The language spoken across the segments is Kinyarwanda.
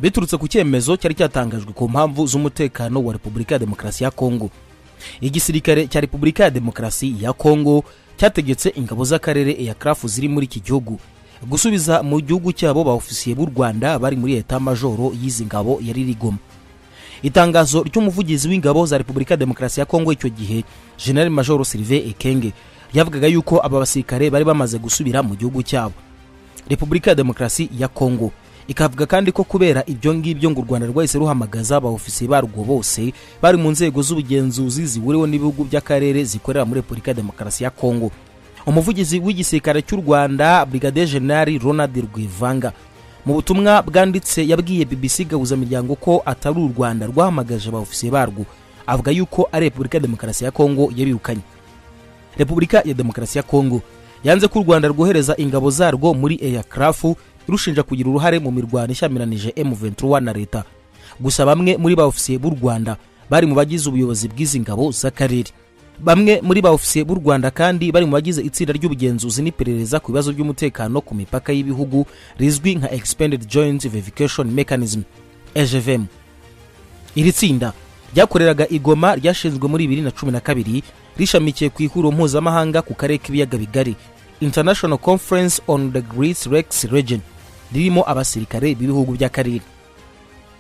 biturutse ku cyemezo cyari cyatangajwe ku mpamvu z'umutekano wa Repubulika ya Demokarasi ya Congo. Igisirikare cya Repubulika ya Demokarasi ya Congo cyategetse ingabo z'akarere EACRF ziri muri iki gihugu gusubiza mu gihugu cyabo ba ofisiye b'u Rwanda bari muri eta majoro y'izi ngabo yari rigoma. Itangazo ry'umuvugizi w'ingabo za Repubulika ya Demokarasi ya Congo icyo gihe General Major Sylvain Ekenge yavugaga yuko aba basirikare bari bamaze gusubira mu gihugu cyabo. Repubulika ya Demokarasi ya Congo ikavuga kandi ko kubera ibyo ngibyo ngo u Rwanda rwahise ruhamagaza aba ofisiye barwo bose bari mu nzego z'ubugenzuzi zihuriweho n'ibihugu by'akarere zikorera muri Repubulika ya Demokarasi ya Congo. Umuvugizi w'igisirikare cy'u Rwanda Brigadier General Ronald Rwivanga mu butumwa bwanditse yabwiye BBC gahuzamiryango ko atari u Rwanda rwahamagaje aba ofisiye barwo, avuga yuko ari Repubulika ya Demokarasi ya Congo yabirukanye. Repubulika ya Demokarasi ya Congo yanze ko u Rwanda rwohereza ingabo zarwo muri EACRF irushinja kugira uruhare mu mirwano ishyamiranyije M23 na leta. Gusa bamwe muri ba ofisiye b'u Rwanda bari mu bagize ubuyobozi bw'izi ngabo z'akarere. Bamwe muri ba ofisiye b'u Rwanda kandi bari mu bagize itsinda ry'ubugenzuzi n'iperereza ku bibazo by'umutekano ku mipaka y'ibihugu rizwi nka Expanded Joint Verification Mechanism (EJVM). Iri tsinda ryakoreraga igoma ryashinzwe muri 2012 rishamikiye ku ihuriro mpuzamahanga ku karere k'ibiyaga bigari International Conference on the Great Lakes Region, ririmo abasirikare b'ibihugu by'akarere.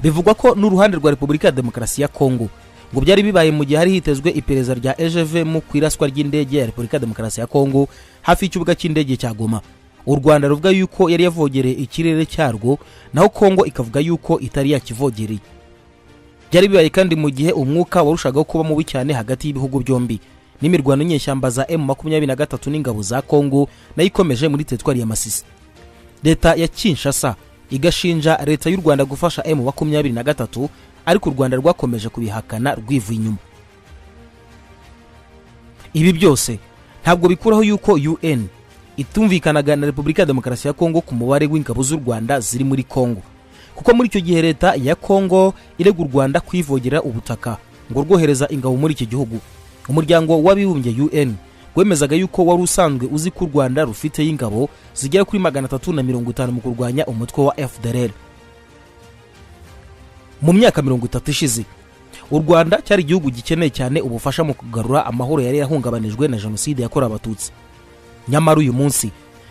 Bivugwa ko n'uruhande rwa Repubulika ya Demokarasi ya Congo ngo byari bibaye mu gihe hari hitezwe iperereza rya EJVM ku iraswa ry'indege ya Repubulika ya Demokarasi ya Congo hafi y'ikibuga cy'indege cya Goma. U Rwanda ruvuga yuko yari yavogereye ikirere cyarwo, naho Congo ikavuga yuko itari yakivogereye. Byari bibaye kandi mu gihe umwuka warushagaho kuba mubi cyane hagati y'ibihugu byombi, n'imirwano nyeshyamba za M23 n'ingabo za Congo nayo ikomeje muri teritwari ya Masisi. Leta ya Kinshasa igashinja leta y'u Rwanda gufasha M23, ariko u Rwanda rwakomeje kubihakana rwivuye inyuma. Ibi byose ntabwo bikuraho yuko UN itumvikanaga na Repubulika ya Demokarasi ya Congo ku mubare w'ingabo z'u Rwanda ziri muri Congo, kuko muri icyo gihe leta ya Congo irega u Rwanda kwivogera ubutaka ngo rwohereza ingabo muri iki gihugu. Umuryango w'abibumbye UN wemezaga yuko wari usanzwe uzi ko u Rwanda rufite y'ingabo zigera kuri 350 mu kurwanya umutwe wa FDLR. Mu myaka 30 ishize u Rwanda cyari igihugu gikeneye cyane ubufasha mu kugarura amahoro yari yahungabanijwe na jenoside yakorewe abatutsi. Nyamara uyu munsi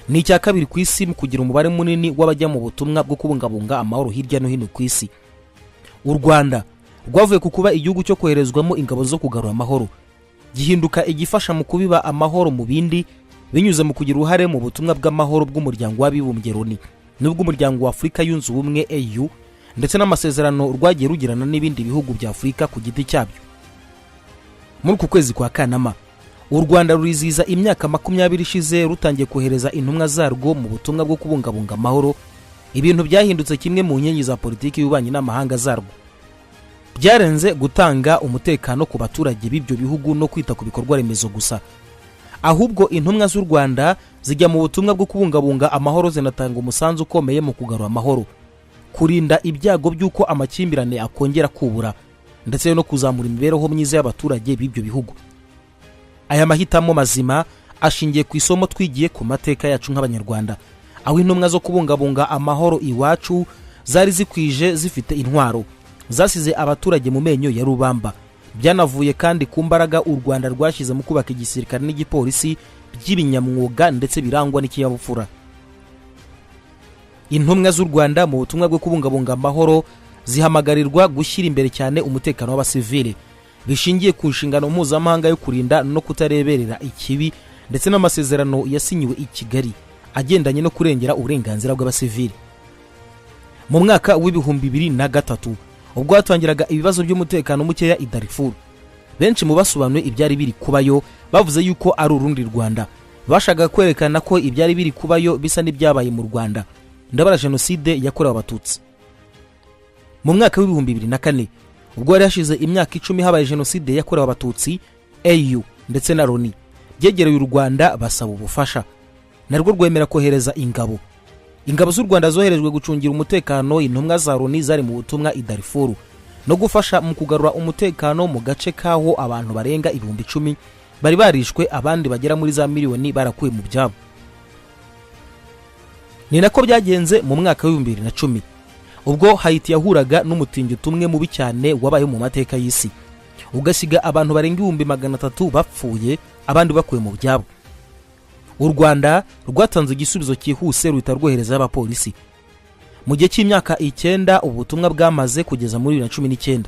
ni icya kabiri ku isi mu kugira umubare munini w'abajya mu butumwa bwo kubungabunga amahoro hirya no hino ku isi. U Rwanda rwavuye ku kuba igihugu cyo koherezwamo ingabo zo kugarura amahoro gihinduka igifasha mu kubiba amahoro mu bindi, binyuze mu kugira uruhare mu butumwa bw'amahoro bw'umuryango w'abibumbye Loni n'ubw'umuryango wa Afurika yunze ubumwe EU, ndetse n'amasezerano rwagiye rugirana n'ibindi bihugu bya Afurika ku giti cyabyo. Muri ku kwezi kwa Kanama u Rwanda ruriziza imyaka 20 ishize rutangiye kohereza intumwa zarwo mu butumwa bwo kubungabunga amahoro. Ibintu byahindutse kimwe mu nyenyi za politiki y'ububanyi n'amahanga zarwo. Byarenze gutanga umutekano ku baturage b'ibyo bihugu no kwita ku bikorwa remezo gusa, ahubwo intumwa z'u Rwanda zijya mu butumwa bwo kubungabunga amahoro zinatanga umusanzu ukomeye mu kugarura amahoro, kurinda ibyago by'uko amakimbirane akongera kubura, ndetse no kuzamura imibereho myiza y'abaturage b'ibyo bihugu. Aya mahitamo mazima ashingiye ku isomo twigiye ku mateka yacu nk'abanyarwanda, aho intumwa zo kubungabunga amahoro iwacu zari zikwije zifite intwaro, zasize abaturage mu menyo ya rubamba. Byanavuye kandi ku mbaraga u Rwanda rwashyize mu kubaka igisirikare n'igipolisi by'ibinyamwuga ndetse birangwa n'ikinyabupfura. Intumwa z'u Rwanda mu butumwa bwo kubungabunga amahoro zihamagarirwa gushyira imbere cyane umutekano w'abasivile, bishingiye ku nshingano mpuzamahanga yo kurinda no kutareberera ikibi, ndetse n'amasezerano yasinyiwe i Kigali agendanye no kurengera uburenganzira bw'abasivile. Mu mwaka w'ibihumbi 2003 ubwo hatangiraga ibibazo by'umutekano mukeya i Darfur, benshi mu basobanuye ibyari biri kubayo bavuze yuko ari urundi Rwanda. Bashaka kwerekana ko ibyari biri kubayo bisa n'ibyabaye mu Rwanda, ndabara jenoside yakorewe abatutsi. Mu mwaka w'ibihumbi 2004 ubwo yari hashize imyaka 10 habaye jenoside yakorewe abatutsi, EU ndetse na Loni byegereye u Rwanda basaba ubufasha, narwo rwemera kohereza ingabo. Ingabo z'u Rwanda zoherejwe gucungira umutekano intumwa za Loni zari mu butumwa i Darfur no gufasha mu kugarura umutekano mu gace kaho abantu barenga 10,000 bari barishwe, abandi bagera muri za miliyoni barakuye mu byabo. Ni nako byagenze mu mwaka wa 2010 ubwo Haiti yahuraga n'umutingito umwe mubi cyane wabaye mu mateka y'isi, ugasiga abantu barenga 300 bapfuye, abandi bakuye mu byabo. U Rwanda rwatanze igisubizo cyihuse ruhita rwohereza abapolisi. Mu gihe cy'imyaka 9 ubutumwa bwamaze kugeza muri 2019,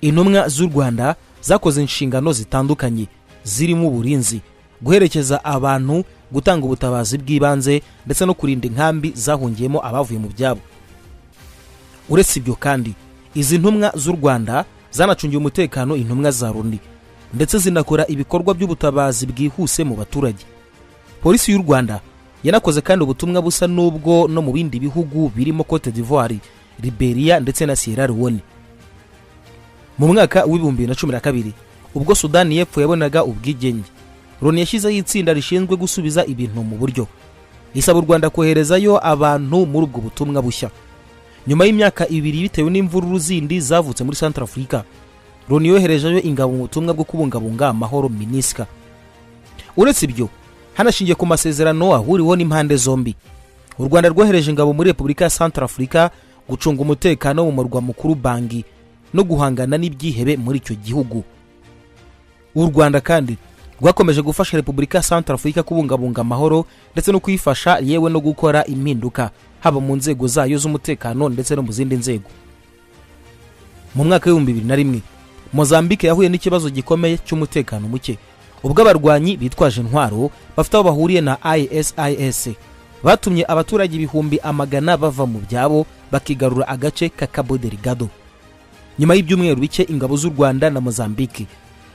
intumwa z'u Rwanda zakoze inshingano zitandukanye zirimo uburinzi, guherekeza abantu, gutanga ubutabazi bw'ibanze ndetse no kurinda inkambi zahungiyemo abavuye mu byabo. Uretse ibyo kandi, izi ntumwa z'u Rwanda zanacungiye umutekano intumwa za Loni ndetse zinakora ibikorwa by'ubutabazi bwihuse mu baturage. Polisi y'u Rwanda yanakoze kandi ubutumwa busa n'ubwo no mu bindi bihugu birimo Cote d'Ivoire, Liberia ndetse na Sierra Leone. Mu mwaka w'2012 ubwo Sudani y'Epfo yabonaga ubwigenge, Loni yashyizeho itsinda rishinzwe gusubiza ibintu mu buryo, isaba u Rwanda koherezayo abantu muri ubwo butumwa bushya. Nyuma y'imyaka 2 bitewe n'imvururu zindi zavutse muri Central Africa, Loni yoherejeyo ingabo mu butumwa bwo kubungabunga amahoro MINUSCA. Uretse ibyo, hanashingiye ku masezerano ahuriweho n'impande zombi, u Rwanda rwohereje ingabo muri Repubulika ya Central Africa gucunga umutekano mu murwa mukuru Bangi no guhangana n'ibyihebe muri icyo gihugu. U Rwanda kandi rwakomeje gufasha Repubulika ya Central Africa kubungabunga amahoro ndetse no kuyifasha yewe no gukora impinduka haba mu nzego zayo z'umutekano ndetse no mu zindi nzego. Mu mwaka wa 2001 Mozambique yahuye n'ikibazo gikomeye cy'umutekano muke, ubwo abarwanyi bitwaje intwaro bafite aho bahuriye na ISIS batumye abaturage ibihumbi amagana bava mu byabo bakigarura agace ka Cabo Delgado. Nyuma y'ibyumweru bike ingabo z'u Rwanda na Mozambique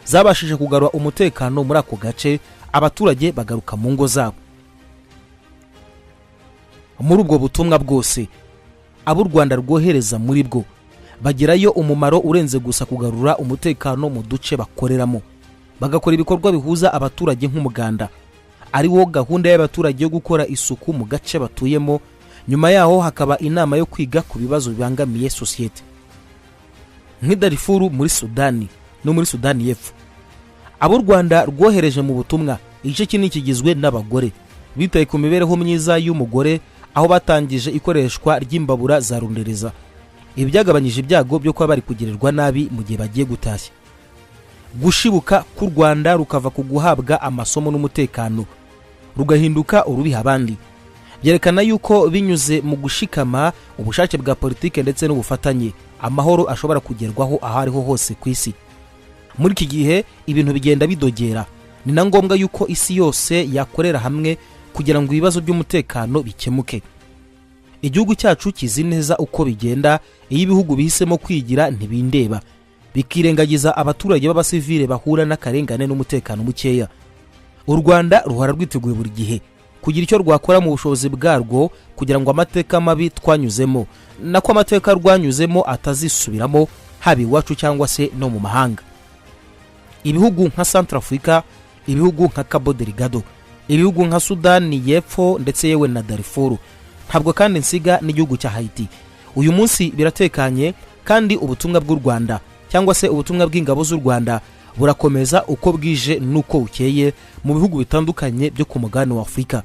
zabashije kugarura umutekano muri ako gace, abaturage bagaruka mu ngo zabo. Muri ubwo butumwa bwose abo Rwanda rwohereza muri bwo bagirayo umumaro urenze gusa kugarura umutekano mu duce bakoreramo, bagakora ibikorwa bihuza abaturage nk'umuganda, ari wo gahunda y'abaturage yo gukora isuku mu gace batuyemo. Nyuma yaho hakaba inama yo kwiga ku bibazo bibangamiye societe. Nk'idarifuru muri Sudani no muri Sudani y'Epfo, abo Rwanda rwohereje mu butumwa igice kinini kigizwe n'abagore bitaye ku mibereho myiza y'umugore, aho batangije ikoreshwa ry'imbabura za rundereza. Ibi byagabanyije ibyago byo kuba bari kugirirwa nabi mu gihe bagiye gutashya. Gushibuka ku Rwanda rukava ku guhabwa amasomo n'umutekano rugahinduka urubiha abandi, byerekana yuko binyuze mu gushikama ubushake bwa politike ndetse n'ubufatanye, amahoro ashobora kugerwaho aho ariho hose ku isi. Muri iki gihe ibintu bigenda bidogera, ni na ngombwa yuko isi yose yakorera hamwe kugira ngo ibibazo by'umutekano bikemuke. Igihugu cyacu kizi neza uko bigenda iyo ibihugu bihisemo kwigira ntibindeba, bikirengagiza abaturage b'abasivile bahura n'akarengane n'umutekano mukeya. U Rwanda ruhora rwiteguye buri gihe kugira icyo rwakora mu bushobozi bwarwo kugira ngo amateka mabi twanyuzemo nako amateka rwanyuzemo atazisubiramo, haba iwacu cyangwa se no mu mahanga. Ibihugu nka Central Africa, ibihugu nka Cabo Delgado, ibihugu nka Sudani y'Epfo ndetse yewe na Darfur, ntabwo kandi nsiga n'igihugu cya Haiti. Uyu munsi biratekanye kandi ubutumwa bw'u Rwanda cyangwa se ubutumwa bw'ingabo z'u Rwanda burakomeza uko bwije nuko ukeye mu bihugu bitandukanye byo ku mugabane wa Afrika.